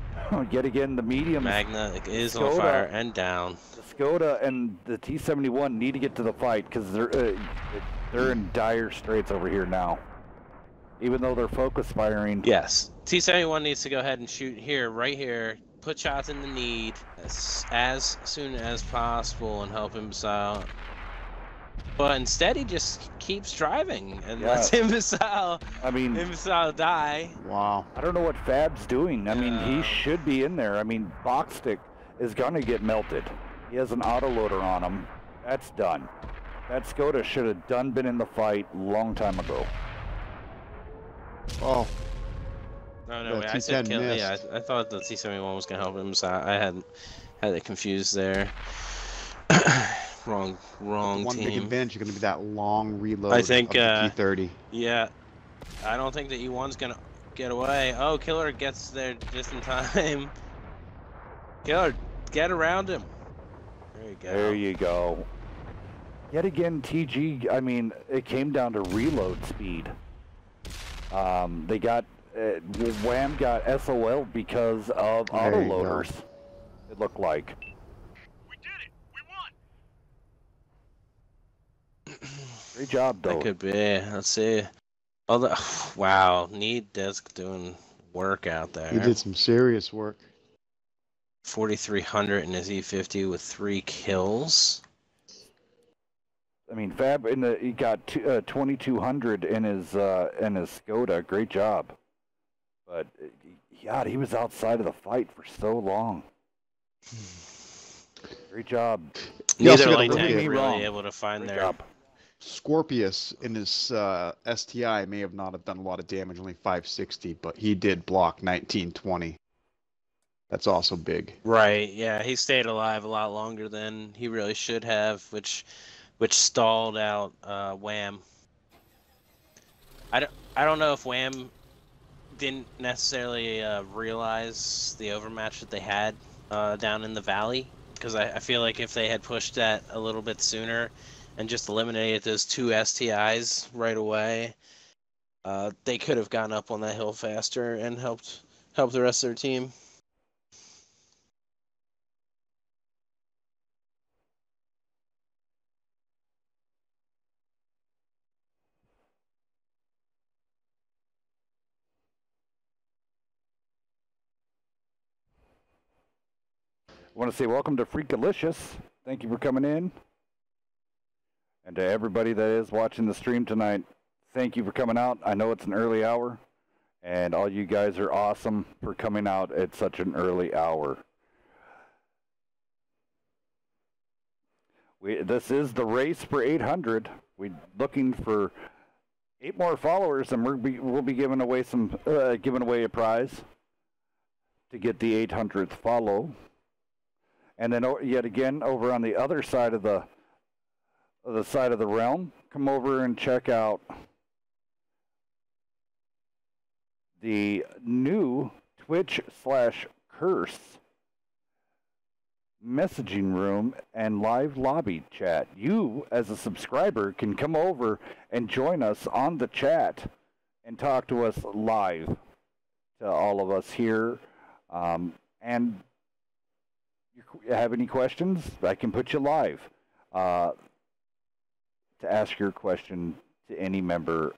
Yet again, the medium.
Magna is on fire and down.
The Skoda and the T-71 need to get to the fight because they're in dire straits over here now. Even though they're focus firing.
Yes, T-71 needs to go ahead and shoot here, right here. Put shots in the need as soon as possible and help him out. But instead, he just keeps driving and lets Imbecile die.
Wow.
I don't know what Fab's doing. I mean, he should be in there. I mean, Boxstick is going to get melted. He has an autoloader on him. That's done. That Skoda should have been in the fight a long time ago.
Oh.
No, wait, I said kill. Yeah, I thought the T-71 was going to help him. So I had it confused there. Wrong
One
team.
big advantage is going to be that long reload
I think,
of the T-30.
Yeah, I don't think that E1's going to get away. Oh, Killer gets there just in time. Killer, get around him. There you go.
There you go. Yet again, TG, I mean, it came down to reload speed. They got, WHAM got SOL because of autoloaders, it looked like. Great job, though.
That could be. Let's see. Although, wow, Need Disc doing work out there.
He did some serious work.
4,300 in his E50 with 3 kills.
I mean, Fab he got 2,200 in his Skoda. Great job. But God, he was outside of the fight for so long. Great job.
Neither light tank were really able to find their.
Scorpius in his STI may have not have done a lot of damage, only 560, but he did block 1920. That's also big.
Right, yeah, he stayed alive a lot longer than he really should have, which stalled out WHAM. I don't know if WHAM didn't necessarily realize the overmatch that they had down in the valley, because I feel like if they had pushed that a little bit sooner, and just eliminated those 2 STIs right away, they could have gotten up on that hill faster and helped the rest of their team.
I want to say welcome to Freakalicious. Thank you for coming in. And to everybody that is watching the stream tonight, thank you for coming out. I know it's an early hour, and all you guys are awesome for coming out at such an early hour. This is the race for 800. We're looking for 8 more followers, and we'll be giving away a prize to get the 800th follow. And then yet again, over on the other side of the realm, come over and check out the new Twitch/Curse messaging room and live lobby chat. You, as a subscriber, can come over and join us on the chat and talk to us live, to all of us here. And you have any questions, I can put you live to ask your question to any member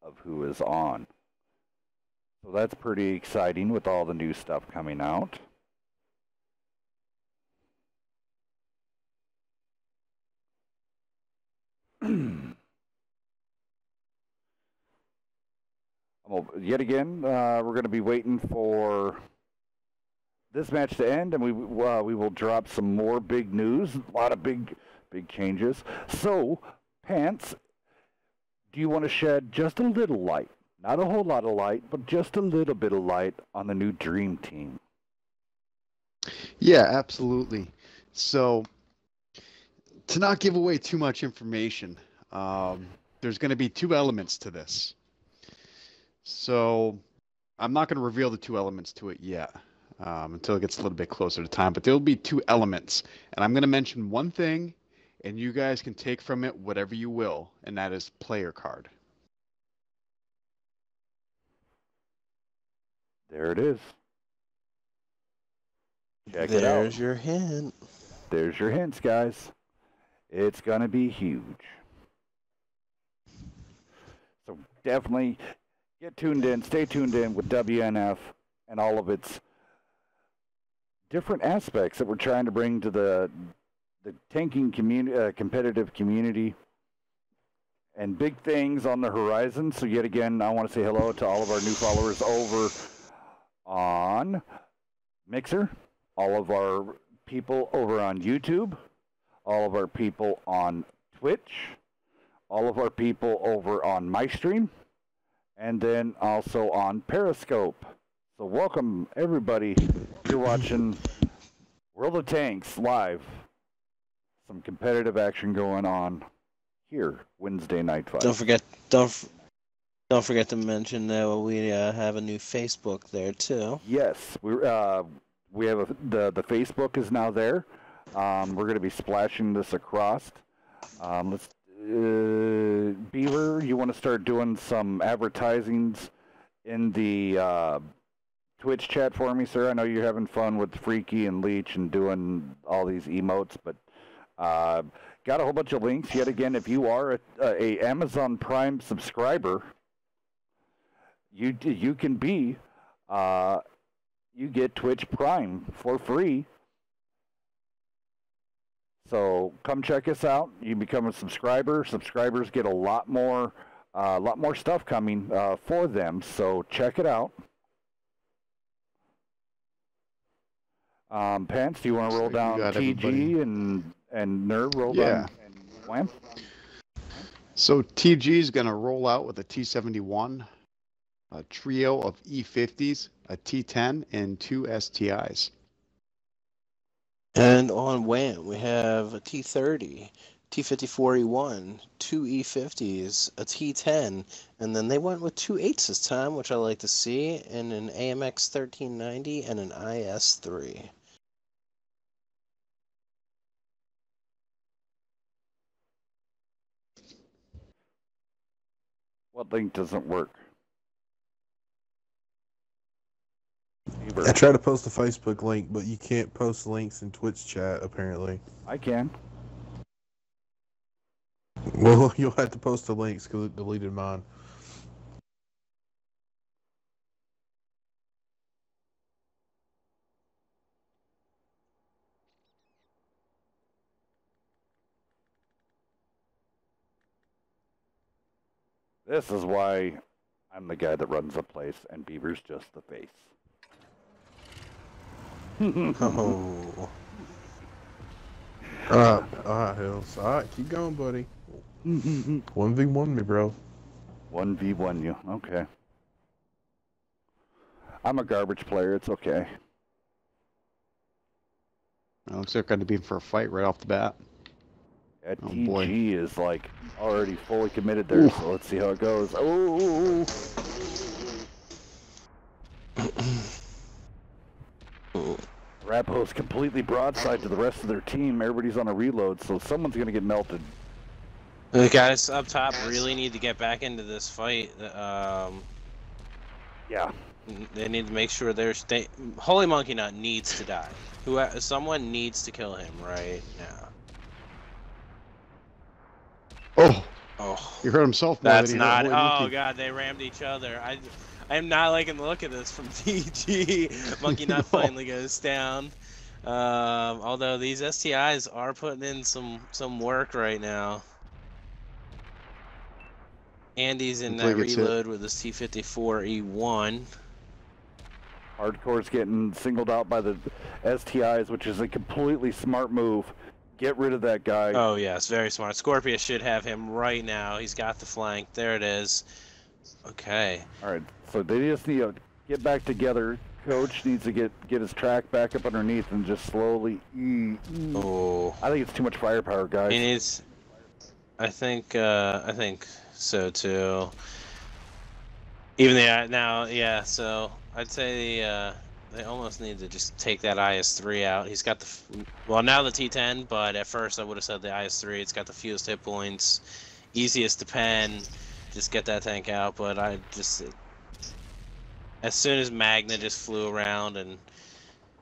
of who is on. So that's pretty exciting with all the new stuff coming out. Yet again, we're going to be waiting for this match to end, and we will drop some more big news, a lot of big changes. So, Pants, do you want to shed just a little light, not a whole lot of light, but just a little bit of light on the new Dream Team?
Yeah, absolutely. So, to not give away too much information, there's going to be 2 elements to this. So, I'm not going to reveal the 2 elements to it yet. Until it gets a little bit closer to time. But there will be 2 elements. And I'm going to mention one thing, and you guys can take from it whatever you will, and that is player card.
There it is. Check it out.
There's your hint.
There's your hints, guys. It's going to be huge. So definitely get tuned in, stay tuned in with WNF and all of its different aspects that we're trying to bring to the tanking community, competitive community, and big things on the horizon. So yet again, I want to say hello to all of our new followers over on Mixer, all of our people over on YouTube, all of our people on Twitch, all of our people over on MyStream, and then also on Periscope. So welcome, everybody. You're watching World of Tanks live. Some competitive action going on here, Wednesday Night Fight.
Don't forget to mention that we have a new Facebook there too.
Yes, we have the Facebook is now there. We're going to be splashing this across. Let's Beaver, you want to start doing some advertisings in the Twitch chat for me, sir? I know you're having fun with Freaky and Leech and doing all these emotes, but got a whole bunch of links. Yet again, if you are a Amazon Prime subscriber, you can be you get Twitch Prime for free. So come check us out. You become a subscriber. Subscribers get a lot more stuff coming for them. So check it out. Pants, do you want to roll down TG and Nerve roll down and WHAM?
So TG is going to roll out with a T71, a trio of E50s, a T10, and 2 STIs.
And on WHAM, we have a T30, T54E1, 2 E50s, a T10, and then they went with 2 8s this time, which I like to see, and an AMX 1390 and an IS3.
What link doesn't work? Beaver.
I tried to post a Facebook link, but you can't post links in Twitch chat, apparently.
I can.
Well, you'll have to post the links because it deleted mine.
This is why I'm the guy that runs the place, and Beaver's just the face.
Oh.
Alright, Hills. Alright, keep going, buddy. 1v1 me, bro.
1v1 you. Okay. I'm a garbage player. It's okay.
It looks like they're going to be in for a fight right off the bat.
Yeah,
Oh,
TG
boy.
is like already fully committed there, so let's see how it goes. Oh! Rapo's completely broadside to the rest of their team. Everybody's on a reload, so someone's gonna get melted.
The guys up top really need to get back into this fight.
Yeah.
They need to make sure Holy Monkey Nut needs to die. Someone needs to kill him right now.
Oh, he hurt himself more
That's
than he hurt
not.
Holy
Oh
Monkey.
god, they rammed each other. I am not liking the look of this from TG. Monkey Nut finally goes down. Although these STIs are putting in some work right now. Andy's in that reload with his T-54E1.
Hardcore's getting singled out by the STIs, which is a completely smart move. Get rid of that guy.
Oh yes, very smart. Scorpius should have him right now. He's got the flank. There it is. Okay.
All right, so they just need to get back together. Coach needs to get his track back up underneath and just slowly.
Oh.
I think it's too much firepower, guys.
He needs. I think so too. Even now, yeah. So I'd say they almost need to just take that IS-3 out. He's got now the T-10, but at first I would have said the IS-3. It's got the fewest hit points, easiest to pen. Just get that tank out. But as soon as Magna just flew around and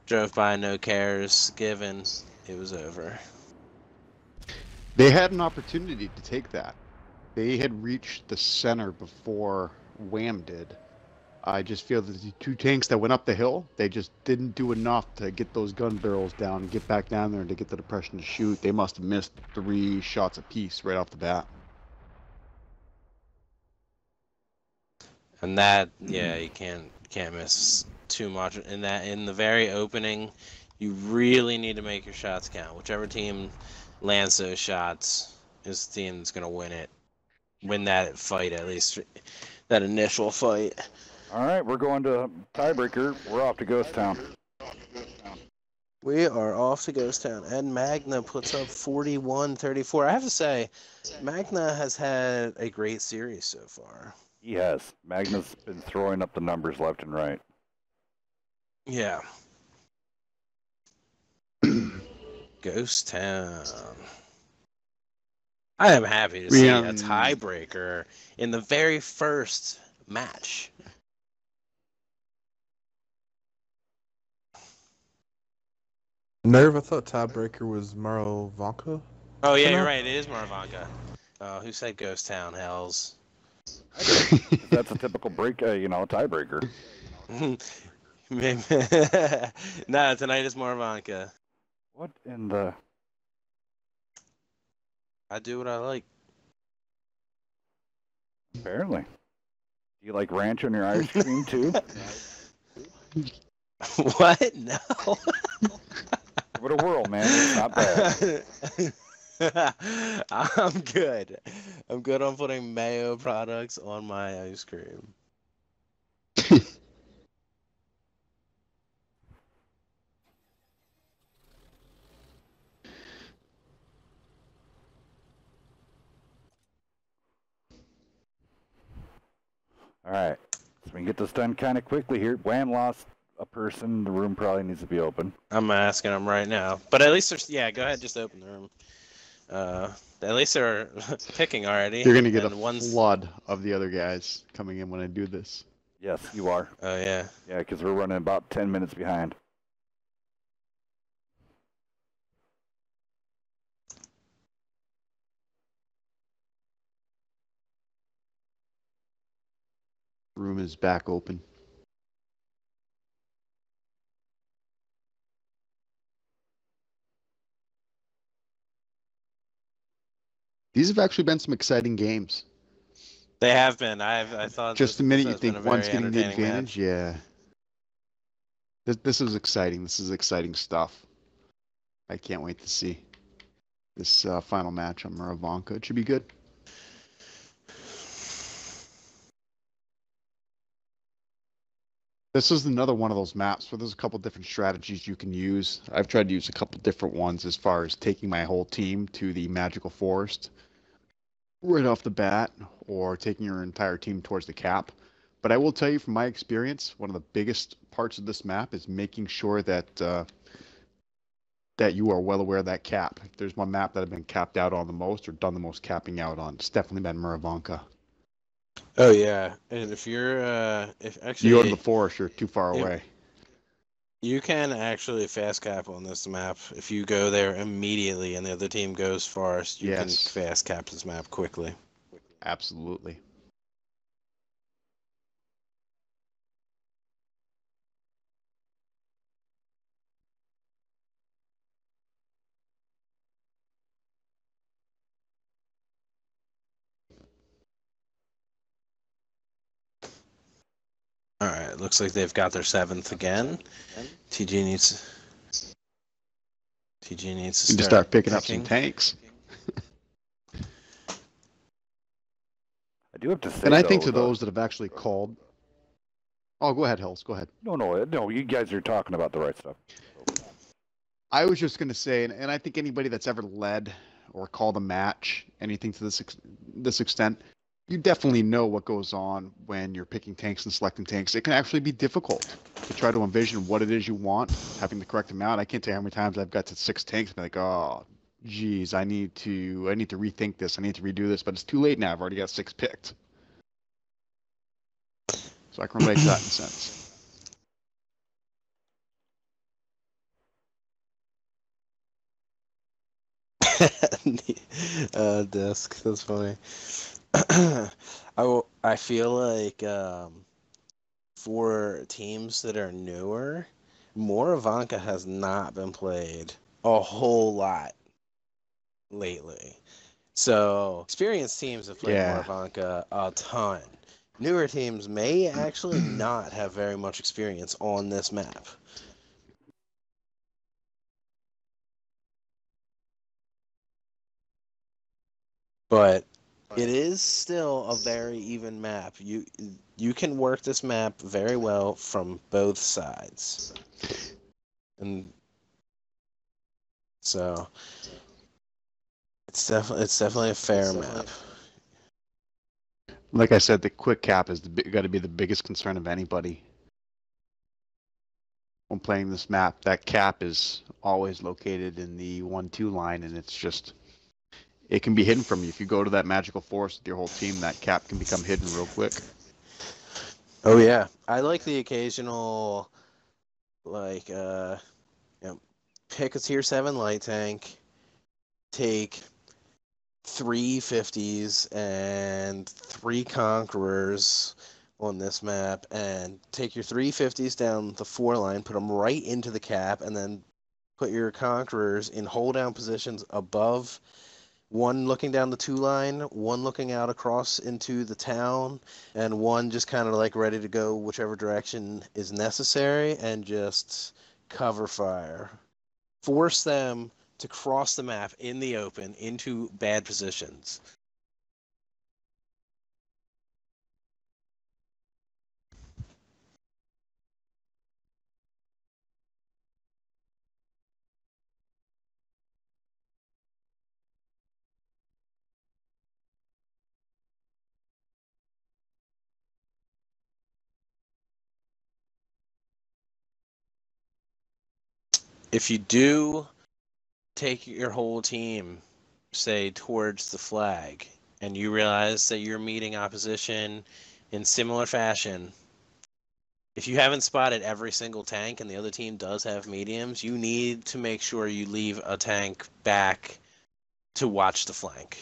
drove by, no cares given, it was over.
They had an opportunity to take that. They had reached the center before WHAM did. I just feel that the two tanks that went up the hill, they just didn't do enough to get those gun barrels down and get back down there and to get the depression to shoot. They must have missed 3 shots apiece right off the bat.
And that, yeah, you can't miss too much in that. In the very opening, you really need to make your shots count. Whichever team lands those shots is the team that's gonna win that fight, at least that initial fight.
All right, we're going to tiebreaker. We're off to Ghost Town.
We are off to Ghost Town, and Magna puts up 41-34. I have to say, Magna has had a great series so far.
He has. Magna's been throwing up the numbers left and right.
Yeah. Ghost Town. I am happy to see a tiebreaker in the very first match.
Nerve, I thought tiebreaker was Marovanka.
Oh yeah, you're right. It is Marvanka. Who said Ghost Town? Hells.
That's a typical tiebreaker.
Nah, tonight is Marvanka.
What in the?
I do what I like.
Apparently. Do you like ranch on your ice cream too?
What? No.
Give it a whirl, man. It's not bad.
I'm good. I'm good on putting mayo products on my ice cream.
All right. So we can get this done kind of quickly here. WHAM lost a person. The room probably needs to be open.
I'm asking them right now. But at least there's... Yeah, go ahead. Just open the room. At least they're picking already.
You're gonna get a
and one's...
flood of the other guys coming in when I do this.
Yes, you are.
Oh, yeah.
Yeah, because we're running about 10 minutes behind.
Room is back open. These have actually been some exciting games.
They have been. I thought
Just the
this
minute you
has been
think
a
one's
very
getting the
entertaining
advantage,
match.
yeah. This is exciting. This is exciting stuff. I can't wait to see this final match on Muravanka. It should be good. This is another one of those maps where there's a couple different strategies you can use. I've tried to use a couple different ones as far as taking my whole team to the magical forest right off the bat, or taking your entire team towards the cap. But I will tell you from my experience, one of the biggest parts of this map is making sure that that you are well aware of that cap. If there's one map that I've been capped out on the most, or done the most capping out on, it's definitely been Muravanka.
Oh, yeah. And if you're... if actually...
You go to the forest, you're too far
if-
away.
You can actually fast cap on this map. If you go there immediately and the other team goes first, you can
Yes.
fast cap this map quickly.
Absolutely.
All right, looks like they've got their 7th again. TG needs to
You need to start picking up some
picking.
tanks.
I do have to say,
And I think
though,
to those that have actually called... Oh, go ahead, Hills. Go ahead.
No, you guys are talking about the right stuff.
I was just going to say, and I think anybody that's ever led or called a match, anything to this extent, you definitely know what goes on when you're picking tanks and selecting tanks. It can actually be difficult to try to envision what it is you want, having the correct amount. I can't tell you how many times I've got to 6 tanks and be like, oh, geez, I need to rethink this. I need to redo this, but it's too late now. I've already got 6 picked. So I can relate to that in a sense.
Disc. That's funny. I feel like for teams that are newer, Muravanka has not been played a whole lot lately. So experienced teams have played Muravanka a ton. Newer teams may actually not have very much experience on this map. But it is still a very even map. You can work this map very well from both sides. And so it's definitely a fair map.
Like I said, the quick cap is got to be the biggest concern of anybody when playing this map. That cap is always located in the 1-2 line, and it's just, it can be hidden from you. If you go to that magical forest with your whole team, that cap can become hidden real quick.
Oh yeah, I like the occasional, like, pick a tier 7 light tank, take 3 50s and 3 conquerors on this map, and take your 3 50s down the 4 line, put them right into the cap, and then put your conquerors in hold down positions above, one looking down the 2 line, one looking out across into the town, and one just kind of like ready to go whichever direction is necessary, and just cover fire. Force them to cross the map in the open into bad positions. If you do take your whole team say, towards the flag, and you realize that you're meeting opposition in similar fashion, if you haven't spotted every single tank and the other team does have mediums, you need to make sure you leave a tank back to watch the flank.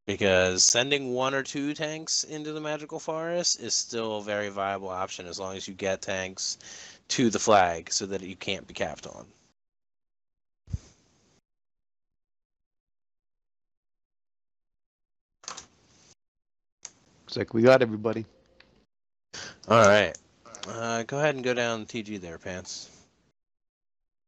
Because sending 1 or 2 tanks into the Magical Forest is still a very viable option as long as you get tanks to the flag so that you can't be capped on.
Looks like we got everybody.
All right. Go ahead and go down TG there, Pants.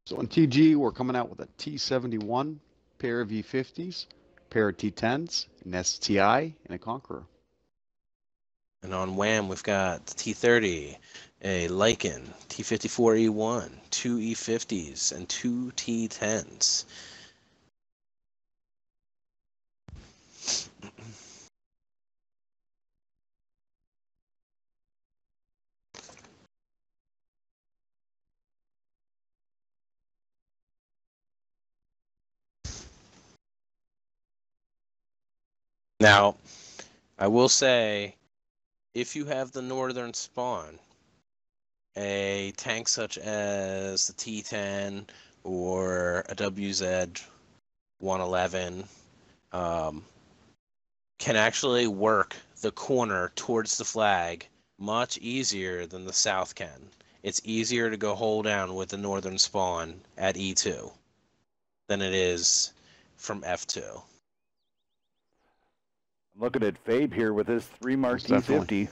So on TG, we're coming out with a T71, pair of E50s, pair of T10s, an STI, and a Conqueror.
And on WHAM, we've got the T30, a Lycan, T54E1, 2 E50s, and 2 T10s. Now, I will say, if you have the northern spawn, a tank such as the T10 or a WZ-111 can actually work the corner towards the flag much easier than the south can. It's easier to go hold down with the northern spawn at E2 than it is from F2.
I'm looking at Fabe here with his 3 Mark T50.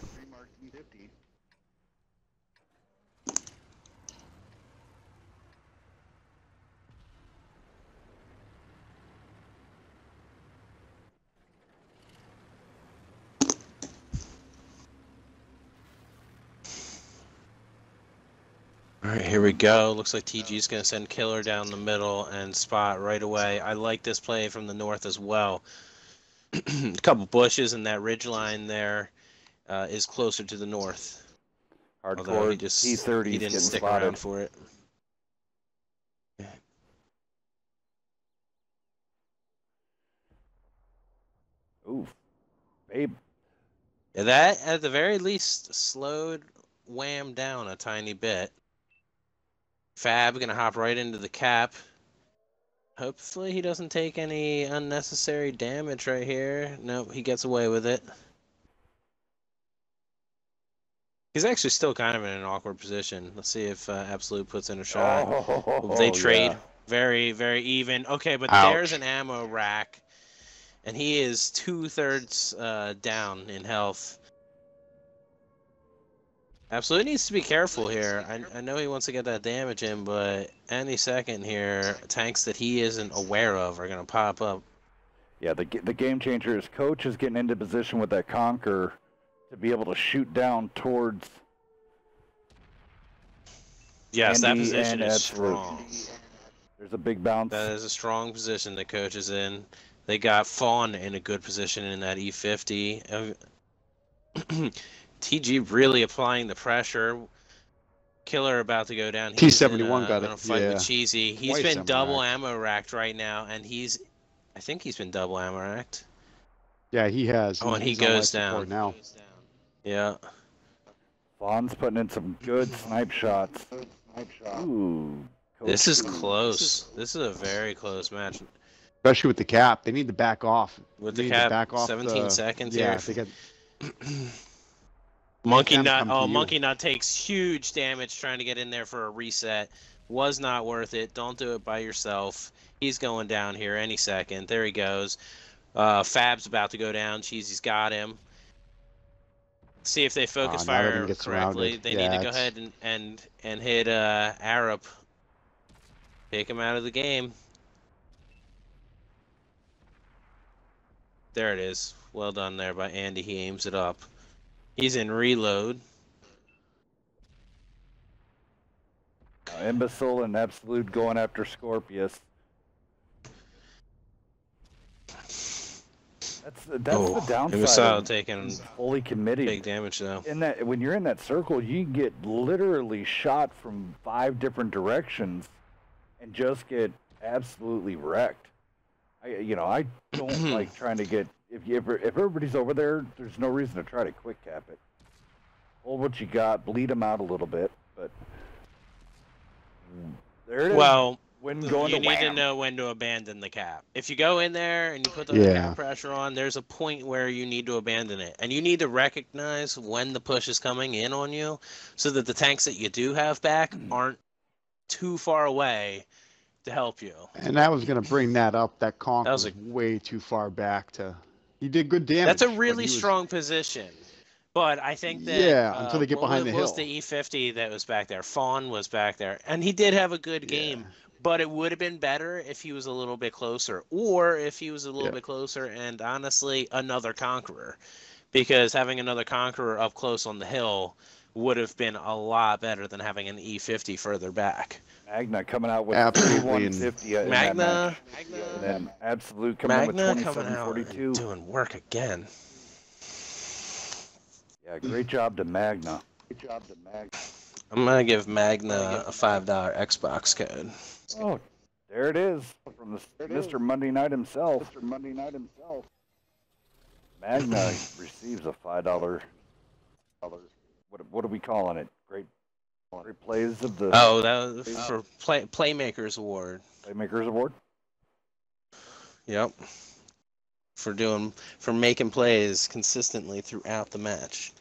All right, here we go. Looks like TG's going to send Killer down the middle and spot right away. I like this play from the north as well. A couple bushes and that ridge line there is closer to the north. Although
Hardcore
he just
T30
he didn't stick
spotted.
around for it.
Ooh, Fabe.
Yeah, that at the very least slowed WHAM down a tiny bit. Fab gonna hop right into the cap. Hopefully he doesn't take any unnecessary damage right here. Nope, he gets away with it. He's actually still kind of in an awkward position. Let's see if Absolute puts in a shot. They trade very, very even. Okay, but there's an ammo rack. And he is 2/3 down in health. Absolute needs to be careful here. I know he wants to get that damage in, but any second here, tanks that he isn't aware of are going to pop up.
Yeah, the game changer is Coach is getting into position with that Conquer to be able to shoot down towards.
Yes,
Andy
that position is
Absolute.
strong.
There's a big bounce.
That is a strong position that Coach is in. They got Fawn in a good position in that E50. TG really applying the pressure. Killer about to go down.
T71 got it.
On a fight with Cheesy. He's
Twice
been double
racked.
ammo racked right now, and I think he's been double ammo racked.
Yeah, he has.
Oh, and he
He's on life
goes
support
down.
now.
Yeah.
Vaughn's putting in some good snipe shots. Ooh. Coach.
This is close. This is a very close match.
Especially with the cap. They need to back off.
With
They
the
need to
cap,
back off
17 seconds
yeah,
here.
they got
Monkey
Them
Nut.
come to
Oh,
you.
Monkey Nut takes huge damage trying to get in there for a reset. Was not worth it. Don't do it by yourself. He's going down here any second. There he goes. Fab's about to go down. Cheesy's got him. See if they focus
now they're
fire
gonna get
correctly.
surrounded.
They
Yeah,
need to go
it's-
ahead and hit Arab. Take him out of the game. There it is. Well done there by Andy. He aims it up. He's in reload.
Imbecile and Absolute going after Scorpius. That's the downside.
Imbecile
of
taking
fully committed.
big damage though.
In that, when you're in that circle, you get literally shot from 5 different directions, and just get absolutely wrecked. I don't like trying to get if everybody's over there. There's no reason to try to quick cap it. Hold what you got, bleed them out a little bit, but there it is.
Well,
when going
you
to
need to
WHAM.
know when to abandon the cap. If you go in there and you put the
Yeah.
cap pressure on, there's a point where you need to abandon it. And you need to recognize when the push is coming in on you so that the tanks that you do have back aren't too far away to help you.
And I was going to bring that up. That conk
That was
was way too far back to. He did good damage.
That's a
but
really
he was-
strong position. But I think that
Yeah, until they get
what
behind the
was
hill.
the E50 that was back there? Fawn was back there, and he did have a good game. But it would have been better if he was a little bit closer, or if he was a little bit closer and honestly another Conqueror, because having another Conqueror up close on the hill would have been a lot better than having an E50 further back.
Magna coming out with
Absolutely,
3150 in that
Magna,
match. And then Absolute coming in with
Magna coming out
2742.
and doing work again.
Yeah, great job to Magna.
I'm gonna give Magna a $5 Xbox code.
Oh, there it is from Mr. Monday Night himself. Magna receives a $5. What are we calling it? Great plays of the
Oh, that was for Playmakers Award.
Playmakers Award.
Yep. For making plays consistently throughout the match.